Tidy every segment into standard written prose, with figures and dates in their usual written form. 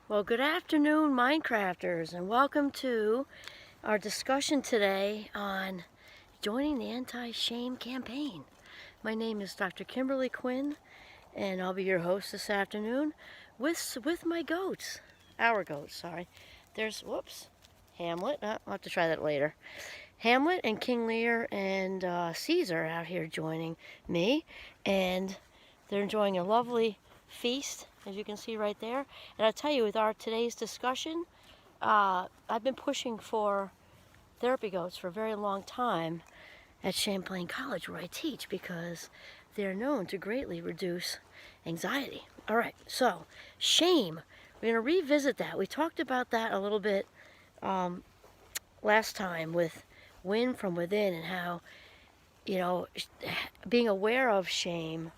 Well, good afternoon, Minecrafters, and welcome to our discussion today on joining the anti-shame campaign. My name is Dr. Kimberly Quinn, and I'll be your host this afternoon with my goats. Our goats, sorry. There's, Hamlet. I'll have to try that later. Hamlet and King Lear and Caesar out here joining me, and they're enjoying a lovely feast, as you can see right there. And I'll tell you, with our today's discussion, I've been pushing for therapy goats for a very long time at Champlain College, where I teach, because they're known to greatly reduce anxiety. All right, so shame. We're going to revisit that. We talked about that a little bit last time with Win from Within, and how, being aware of shame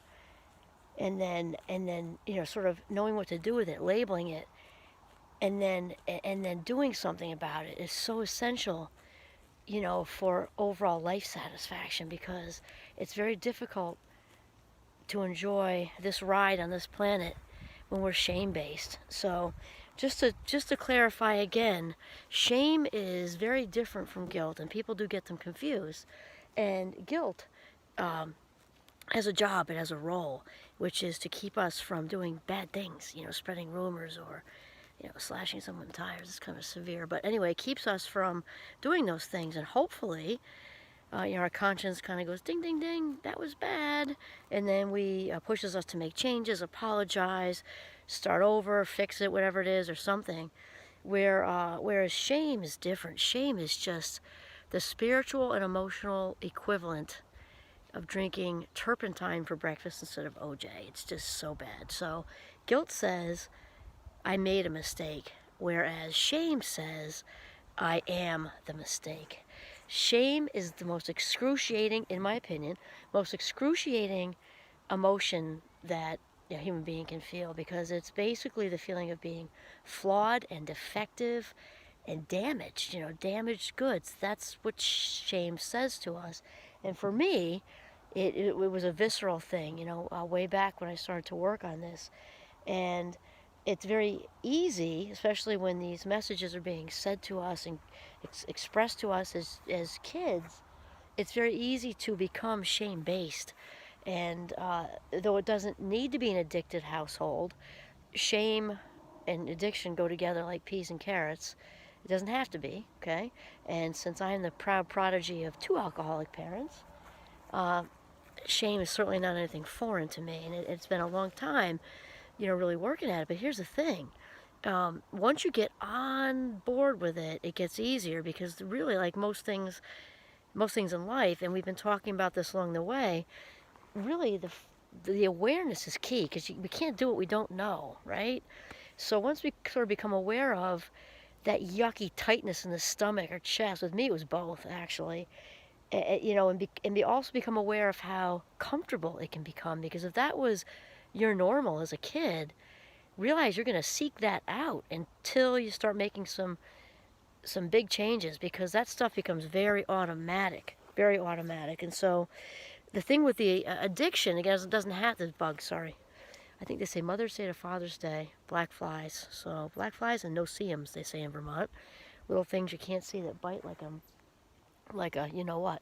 and then sort of knowing what to do with it, labeling it, and then doing something about it is so essential, for overall life satisfaction, because it's very difficult to enjoy this ride on this planet when we're shame-based. So just to clarify again, shame is very different from guilt, and people do get them confused. And guilt has a job, it has a role, which is to keep us from doing bad things, spreading rumors or slashing someone's tires. Is kind of severe, but anyway, it keeps us from doing those things, and hopefully our conscience kind of goes ding ding ding, that was bad, and then we pushes us to make changes, apologize, start over, fix it, whatever it is, or something. Whereas shame is different. Shame is just the spiritual and emotional equivalent of drinking turpentine for breakfast instead of OJ. It's just so bad. So guilt says, I made a mistake, whereas shame says, I am the mistake. Shame is the most excruciating, in my opinion, most excruciating emotion that a human being can feel, because it's basically the feeling of being flawed and defective and damaged, damaged goods. That's what shame says to us. And for me, it was a visceral thing, way back when I started to work on this. And it's very easy, especially when these messages are being said to us and expressed to us as kids, it's very easy to become shame-based. And though it doesn't need to be an addicted household, shame and addiction go together like peas and carrots. It doesn't have to be, okay? And since I am the proud prodigy of two alcoholic parents, shame is certainly not anything foreign to me, and it's been a long time, really working at it. But here's the thing. Once you get on board with it, it gets easier, because really, like most things in life, and we've been talking about this along the way, really the awareness is key, because we can't do what we don't know, right? So once we sort of become aware of that yucky tightness in the stomach or chest, with me it was both actually, and also become aware of how comfortable it can become, because if that was your normal as a kid, realize you're going to seek that out until you start making some big changes, because that stuff becomes very automatic. And so the thing with the addiction, again, it doesn't have this bug, sorry. I think they say Mother's Day to Father's Day, black flies. So black flies and no-see-ums, they say in Vermont. Little things you can't see that bite like a you-know-what.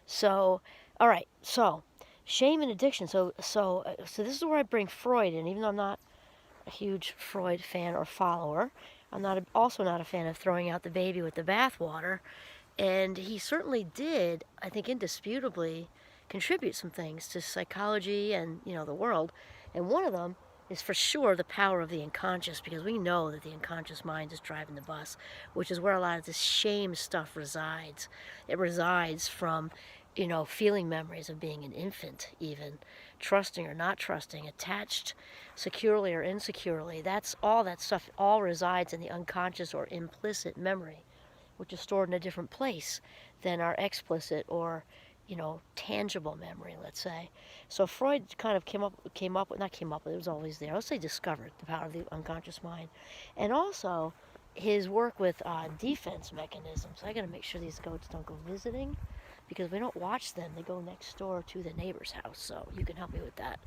So, all right, so shame and addiction. So this is where I bring Freud in, even though I'm not a huge Freud fan or follower. I'm also not a fan of throwing out the baby with the bathwater. And he certainly did, I think indisputably, contribute some things to psychology and, the world. And one of them is for sure the power of the unconscious, because we know that the unconscious mind is driving the bus, which is where a lot of this shame stuff resides. It resides from, feeling memories of being an infant, even trusting or not trusting, attached securely or insecurely. That's all, that stuff all resides in the unconscious or implicit memory, which is stored in a different place than our explicit or tangible memory, let's say. So Freud kind of came up with, it was always there. Let's say discovered the power of the unconscious mind. And also his work with defense mechanisms. I got to make sure these goats don't go visiting, because we don't watch them. They go next door to the neighbor's house. So you can help me with that.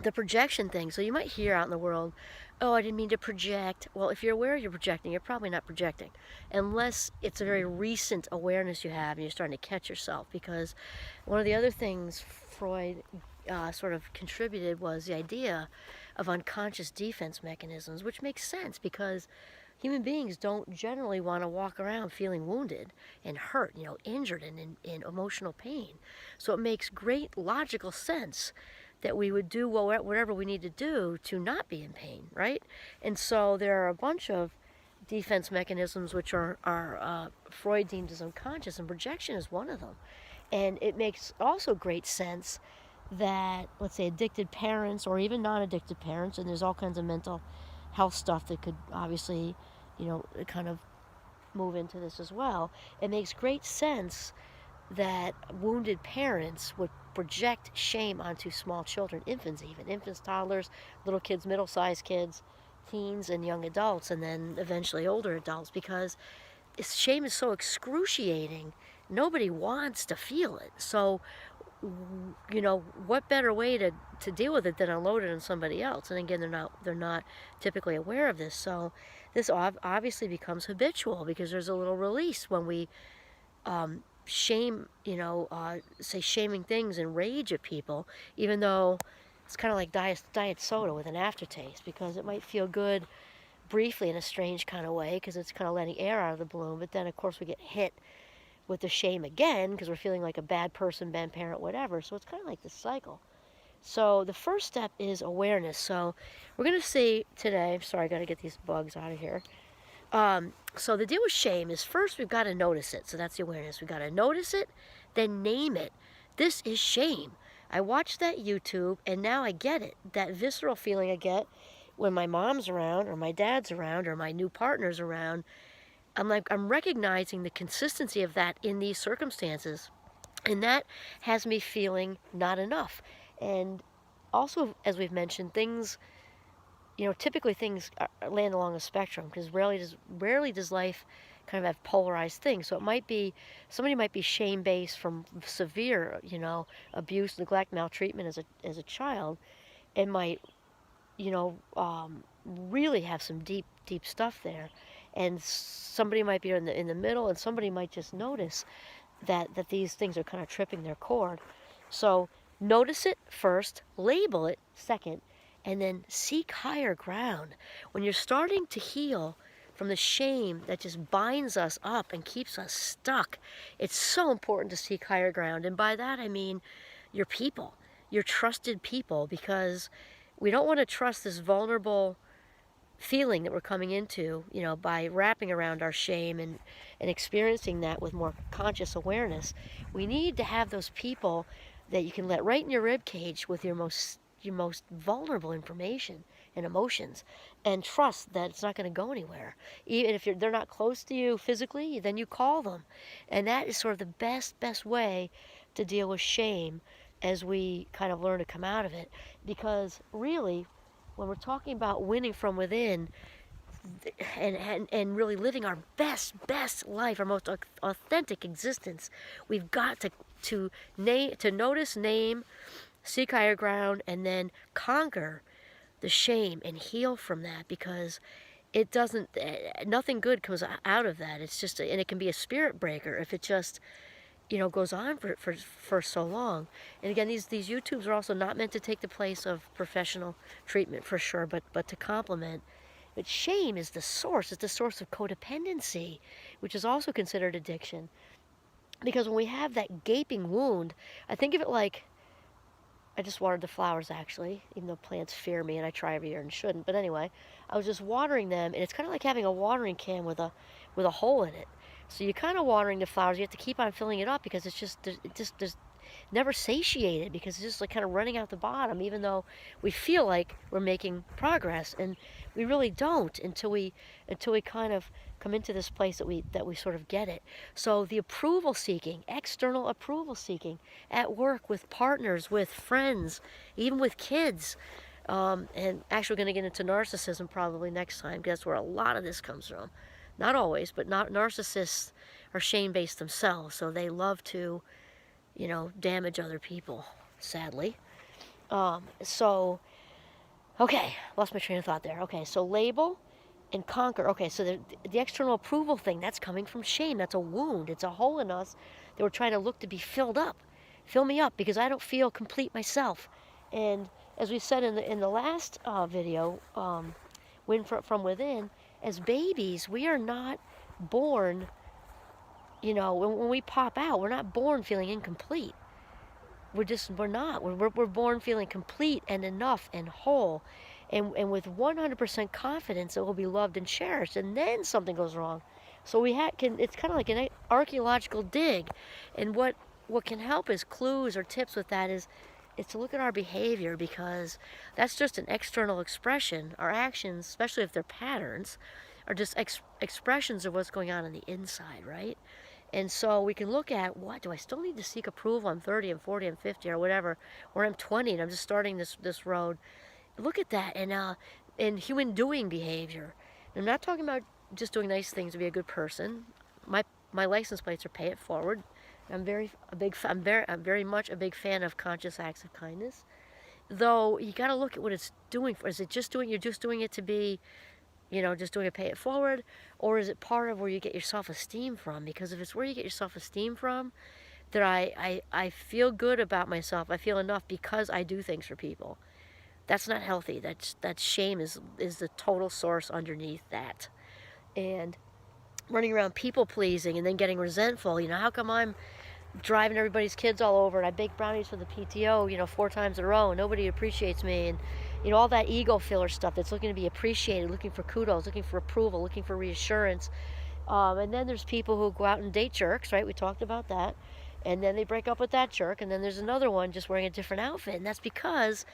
the projection thing. So you might hear out in the world, oh, I didn't mean to project. Well, if you're aware you're projecting, you're probably not projecting, unless it's a very recent awareness you have and you're starting to catch yourself. Because one of the other things Freud sort of contributed was the idea of unconscious defense mechanisms, which makes sense because human beings don't generally want to walk around feeling wounded and hurt, injured and in emotional pain. So it makes great logical sense that we would do whatever we need to do to not be in pain, right? And so there are a bunch of defense mechanisms which are Freud deemed as unconscious, and projection is one of them. And it makes also great sense that, let's say, addicted parents or even non-addicted parents, and there's all kinds of mental health stuff that could obviously, kind of move into this as well. It makes great sense that wounded parents would project shame onto small children, infants even, infants, toddlers, little kids, middle-sized kids, teens, and young adults, and then eventually older adults, because shame is so excruciating. Nobody wants to feel it. So, what better way to deal with it than unload it on somebody else? And again, they're not typically aware of this. So this obviously becomes habitual because there's a little release when we shame, say shaming things and rage at people, even though it's kind of like diet soda with an aftertaste, because it might feel good briefly in a strange kind of way because it's kind of letting air out of the balloon, but then of course we get hit with the shame again because we're feeling like a bad person, bad parent, whatever. So it's kind of like this cycle. So the first step is awareness. So we're going to see today, sorry, I got to get these bugs out of here. So the deal with shame is first we've got to notice it. So that's the awareness. We've got to notice it, then name it. This is shame. I watched that YouTube and now I get it. That visceral feeling I get when my mom's around or my dad's around or my new partner's around. I'm recognizing the consistency of that in these circumstances. And that has me feeling not enough. And also, as we've mentioned, things, typically things land along a spectrum because rarely does life kind of have polarized things. So it might be, somebody might be shame-based from severe, abuse, neglect, maltreatment as a child, and might, really have some deep stuff there. And somebody might be in the middle, and somebody might just notice that these things are kind of tripping their cord. So notice it first, label it second, and then seek higher ground. When you're starting to heal from the shame that just binds us up and keeps us stuck, it's so important to seek higher ground. And by that I mean your people, your trusted people, because we don't want to trust this vulnerable feeling that we're coming into, by wrapping around our shame and experiencing that with more conscious awareness. We need to have those people that you can let right in your rib cage with your most vulnerable information and emotions, and trust that it's not going to go anywhere. Even if they're not close to you physically, then you call them. And that is sort of the best way to deal with shame as we kind of learn to come out of it. Because really, when we're talking about winning from within and really living our best life, our most authentic existence, we've got to notice, name, seek higher ground, and then conquer the shame and heal from that, because it doesn't, nothing good comes out of that. It's just, and it can be a spirit breaker if it just, goes on for so long. And again, these YouTubes are also not meant to take the place of professional treatment, for sure, but to complement. But shame is the source. It's the source of codependency, which is also considered addiction. Because when we have that gaping wound, I think of it like, I just watered the flowers actually, even though plants fear me and I try every year and shouldn't. But anyway, I was just watering them, and it's kind of like having a watering can with a hole in it. So you're kind of watering the flowers. You have to keep on filling it up because it's just there's never satiated, because it's just like kind of running out the bottom, even though we feel like we're making progress, and we really don't until we kind of come into this place that we sort of get it. So the approval seeking, external approval seeking, at work, with partners, with friends, even with kids. And actually we're going to get into narcissism probably next time, because that's where a lot of this comes from. Not always, but narcissists are shame-based themselves, so they love to, damage other people, sadly. So, okay, lost my train of thought there. Okay, so label and conquer. Okay, so the external approval thing, that's coming from shame. That's a wound. It's a hole in us that we're trying to look to be filled up. Fill me up because I don't feel complete myself. And as we said in the last video, win from within, as babies, we are not born, when we pop out, we're not born feeling incomplete. We're not. We're born feeling complete and enough and whole, and with 100% confidence that we'll be loved and cherished. And then something goes wrong, so it's kind of like an archaeological dig, and what can help as clues or tips with that is to look at our behavior, because that's just an external expression. Our actions, especially if they're patterns, are just expressions of what's going on the inside, right? And so we can look at, what do I still need to seek approval? I'm 30 and 40 and 50 or whatever, or I'm 20 and I'm just starting this road. Look at that and human doing behavior. And I'm not talking about just doing nice things to be a good person. My license plates are pay it forward. I'm very much a big fan of conscious acts of kindness. Though you got to look at what it's doing for. Is it you're just doing it to be, just doing a pay it forward, or is it part of where you get your self-esteem from? Because if it's where you get your self-esteem from, that I feel good about myself, I feel enough because I do things for people. That's not healthy. That shame is the total source underneath that. And running around people pleasing and then getting resentful, how come I'm driving everybody's kids all over and I bake brownies for the PTO, 4 times in a row and nobody appreciates me, and all that ego filler stuff that's looking to be appreciated, looking for kudos, looking for approval, looking for reassurance. And then there's people who go out and date jerks, right? We talked about that. And then they break up with that jerk, and then there's another one just wearing a different outfit. And that's because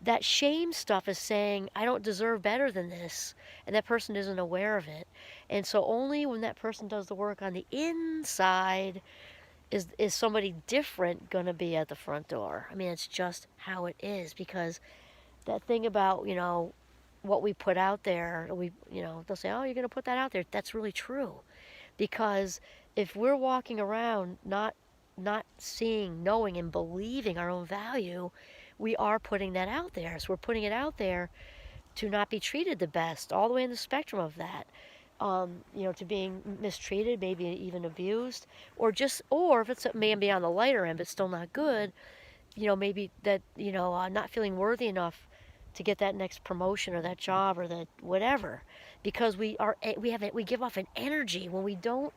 that shame stuff is saying, I don't deserve better than this. And that person isn't aware of it. And so only when that person does the work on the inside is somebody different going to be at the front door. I mean, it's just how it is, because that thing about, what we put out there, they'll say, oh, you're going to put that out there. That's really true. Because if we're walking around not seeing, knowing, and believing our own value, we are putting that out there. So we're putting it out there to not be treated the best, all the way in the spectrum of that. To being mistreated, maybe even abused, or if it's maybe on the lighter end, but still not good, maybe that, not feeling worthy enough to get that next promotion or that job or that whatever, because we give off an energy when we don't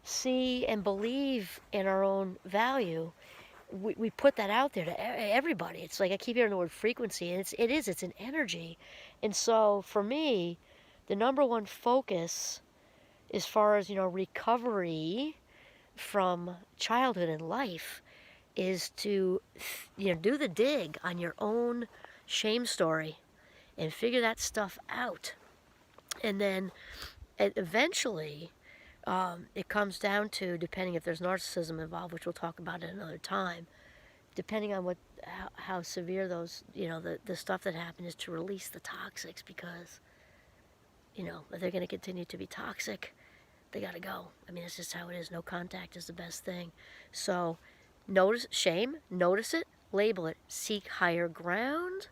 see and believe in our own value. We put that out there to everybody. It's like I keep hearing the word frequency, and it's an energy. And so for me, the number one focus as far as, recovery from childhood and life is to, do the dig on your own shame story and figure that stuff out. And then eventually, it comes down to, depending if there's narcissism involved, which we'll talk about at another time, depending on how severe those, the stuff that happened, is to release the toxics, because if they're going to continue to be toxic, they got to go. I mean, it's just how it is. No contact is the best thing. So notice shame, notice it, label it, seek higher ground,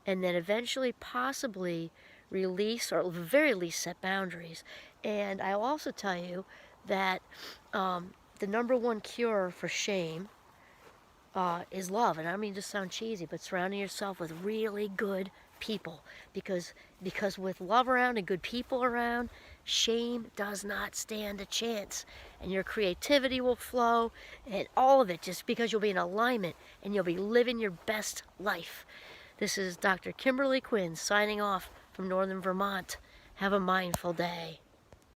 and then eventually possibly release, or at the very least set boundaries. And I'll also tell you that the number one cure for shame is love. And I don't mean to sound cheesy, but surrounding yourself with really good people, because with love around and good people around, shame does not stand a chance, and your creativity will flow, and all of it, just because you'll be in alignment and you'll be living your best life. This is Dr. Kimberly Quinn signing off from Northern Vermont. Have a mindful day.